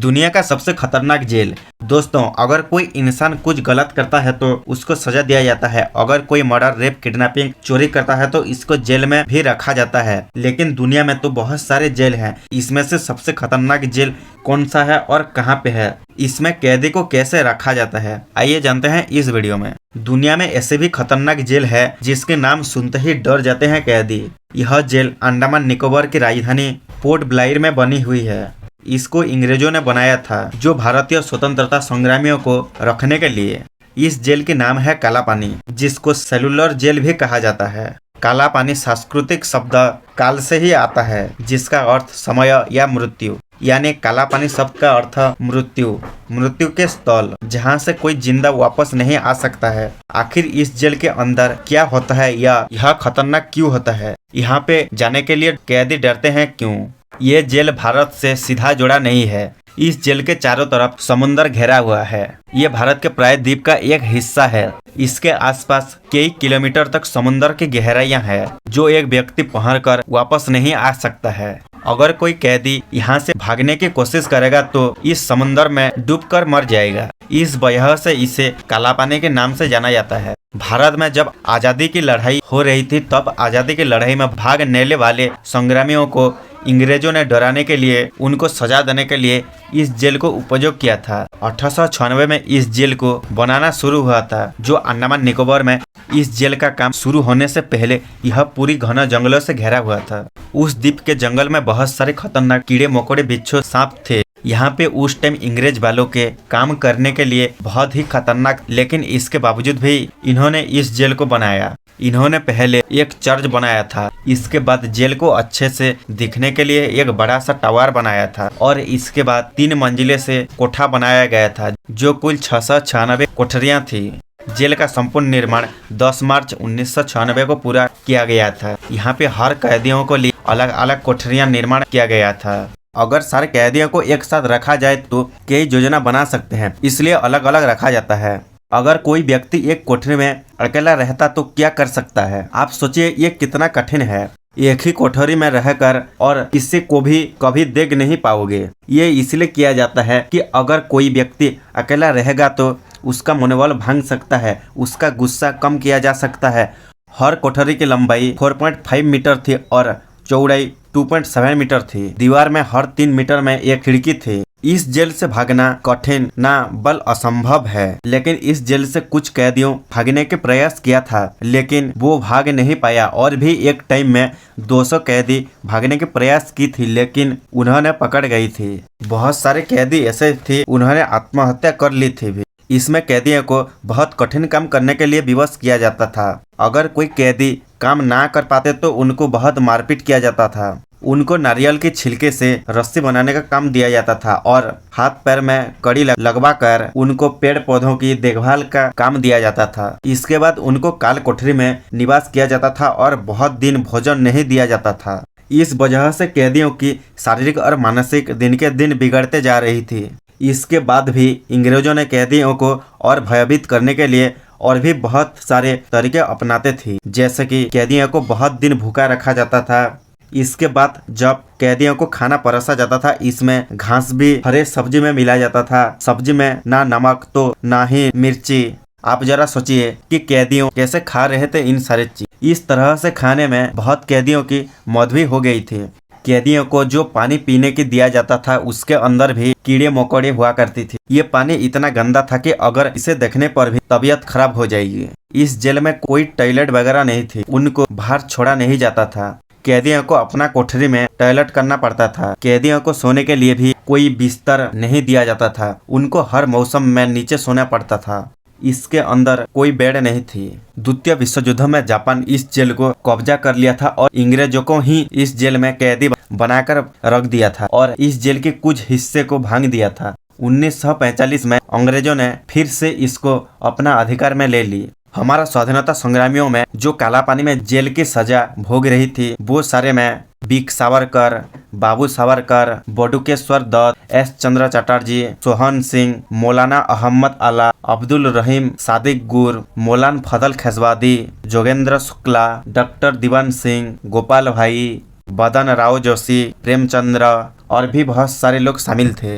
दुनिया का सबसे खतरनाक जेल। दोस्तों, अगर कोई इंसान कुछ गलत करता है तो उसको सजा दिया जाता है। अगर कोई मर्डर, रेप, किडनैपिंग, चोरी करता है तो इसको जेल में भी रखा जाता है। लेकिन दुनिया में तो बहुत सारे जेल हैं। इसमें से सबसे खतरनाक जेल कौन सा है और कहाँ पे है? इसमें कैदी को कैसे रखा जाता है, आइए जानते हैं इस वीडियो में। दुनिया में ऐसे भी खतरनाक जेल है जिसके नाम सुनते ही डर जाते हैं कैदी। यह जेल अंडमान निकोबार की राजधानी पोर्ट ब्लेयर में बनी हुई है। इसको अंग्रेजों ने बनाया था, जो भारतीय स्वतंत्रता संग्रामियों को रखने के लिए। इस जेल के नाम है काला पानी, जिसको सेलुलर जेल भी कहा जाता है। काला पानी सांस्कृतिक शब्द काल से ही आता है, जिसका अर्थ समय या मृत्यु। यानी काला पानी शब्द का अर्थ मृत्यु, मृत्यु के स्थल, जहाँ से कोई जिंदा वापस नहीं आ सकता है। आखिर इस जेल के अंदर क्या होता है या यह खतरनाक क्यों होता है? यहाँ पे जाने के लिए कैदी डरते हैं क्यों? ये जेल भारत से सीधा जुड़ा नहीं है। इस जेल के चारों तरफ समुद्र घेरा हुआ है। ये भारत के प्रायद्वीप का एक हिस्सा है। इसके आसपास कई किलोमीटर तक समुद्र की गहराइयां हैं, जो एक व्यक्ति पहुंच कर वापस नहीं आ सकता है। अगर कोई कैदी यहाँ से भागने की कोशिश करेगा तो इस समुद्र में डूबकर मर जाएगा। इस वजह से इसे काला पानी के नाम से जाना जाता है। भारत में जब आज़ादी की लड़ाई हो रही थी, तब आज़ादी की लड़ाई में भागने वाले संग्रामियों को अंग्रेजों ने डराने के लिए, उनको सजा देने के लिए इस जेल को उपयोग किया था। 1896 में इस जेल को बनाना शुरू हुआ था, जो अंडमान निकोबार में। इस जेल का काम शुरू होने से पहले यह पूरी घना जंगलों से घिरा हुआ था। उस द्वीप के जंगल में बहुत सारे खतरनाक कीड़े मकोड़े, बिच्छू, सांप थे। यहाँ पे उस टाइम अंग्रेज वालों के काम करने के लिए बहुत ही खतरनाक, लेकिन इसके बावजूद भी इन्होंने इस जेल को बनाया। इन्होंने पहले एक चर्च बनाया था। इसके बाद जेल को अच्छे से दिखने के लिए एक बड़ा सा टावर बनाया था, और इसके बाद 3 मंजिले से कोठा बनाया गया था, जो कुल 696 कोठरियां थी। जेल का संपूर्ण निर्माण 10 मार्च 1996 को पूरा किया गया था। यहाँ पे हर कैदियों को लिए अलग अलग कोठरियां निर्माण किया गया था। अगर सारे कैदियों को एक साथ रखा जाए तो कई योजना बना सकते हैं, इसलिए अलग अलग रखा जाता है। अगर कोई व्यक्ति एक कोठरी में अकेला रहता तो क्या कर सकता है? आप सोचिए ये कितना कठिन है। एक ही कोठरी में रहकर और किसी को भी कभी देख नहीं पाओगे। ये इसलिए किया जाता है कि अगर कोई व्यक्ति अकेला रहेगा तो उसका मनोबल भांग सकता है, उसका गुस्सा कम किया जा सकता है। हर कोठरी की लंबाई 4.5 मीटर थी और चौड़ाई 2.7 मीटर थी। दीवार में हर 3 मीटर में एक खिड़की थी। इस जेल से भागना कठिन ना बल असंभव है। लेकिन इस जेल से कुछ कैदियों भागने के प्रयास किया था, लेकिन वो भाग नहीं पाया। और भी एक टाइम में 200 कैदी भागने के प्रयास की थी, लेकिन उन्होंने पकड़ गई थी। बहुत सारे कैदी ऐसे थे उन्होंने आत्महत्या कर ली थी भी। इसमें कैदियों को बहुत कठिन काम करने के लिए विवश किया जाता था। अगर कोई कैदी काम ना कर पाते तो उनको बहुत मारपीट किया जाता था। उनको नारियल के छिलके से रस्सी बनाने का काम दिया जाता था और हाथ पैर में कड़ी लगवा कर उनको पेड़ पौधों की देखभाल का काम दिया जाता था। इसके बाद उनको काल कोठरी में निवास किया जाता था और बहुत दिन भोजन नहीं दिया जाता था। इस वजह से कैदियों की शारीरिक और मानसिक दिन के दिन बिगड़ते जा रही थी। इसके बाद भी अंग्रेजों ने कैदियों को और भयभीत करने के लिए और भी बहुत सारे तरीके अपनाते थे, जैसे कि कैदियों को बहुत दिन भूखा रखा जाता था। इसके बाद जब कैदियों को खाना परोसा जाता था, इसमें घास भी हरे सब्जी में मिलाया जाता था। सब्जी में ना नमक तो ना ही मिर्ची। आप जरा सोचिए कि कैदियों कैसे खा रहे थे इन सारे चीज। इस तरह से खाने में बहुत कैदियों की मौत भी हो गई थी। कैदियों को जो पानी पीने की दिया जाता था, उसके अंदर भी कीड़े मकोड़े हुआ करती थी। ये पानी इतना गंदा था कि अगर इसे देखने पर भी तबीयत खराब हो जाएगी। इस जेल में कोई टॉयलेट वगैरह नहीं थी, उनको बाहर छोड़ा नहीं जाता था। कैदियों को अपना कोठरी में टॉयलेट करना पड़ता था। कैदियों को सोने के लिए भी कोई बिस्तर नहीं दिया जाता था, उनको हर मौसम में नीचे सोना पड़ता था। इसके अंदर कोई बेड नहीं थी। द्वितीय विश्व युद्ध में जापान इस जेल को कब्जा कर लिया था और अंग्रेजों को ही इस जेल में कैदी बनाकर रख दिया था और इस जेल के कुछ हिस्से को भांग दिया था। 1945 में अंग्रेजों ने फिर से इसको अपना अधिकार में ले ली। हमारा स्वाधीनता संग्रामियों में जो काला पानी में जेल की सजा भोग रही थी, वो सारे में वीर सावरकर, बाबू सावरकर, बटुकेश्वर दत्त, एस चंद्र चटर्जी, सोहन सिंह, मौलाना अहमद आला, अब्दुल रहीम सादिक गुर, मौलाना फजल खेसवादी, जोगेंद्र शुक्ला, डॉक्टर दीवान सिंह, गोपाल भाई, बदन राव जोशी, प्रेमचंद्र और भी बहुत सारे लोग शामिल थे।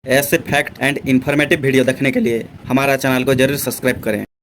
ऐसे फैक्ट एंड इन्फॉर्मेटिव वीडियो देखने के लिए हमारा चैनल को जरूर सब्सक्राइब करें।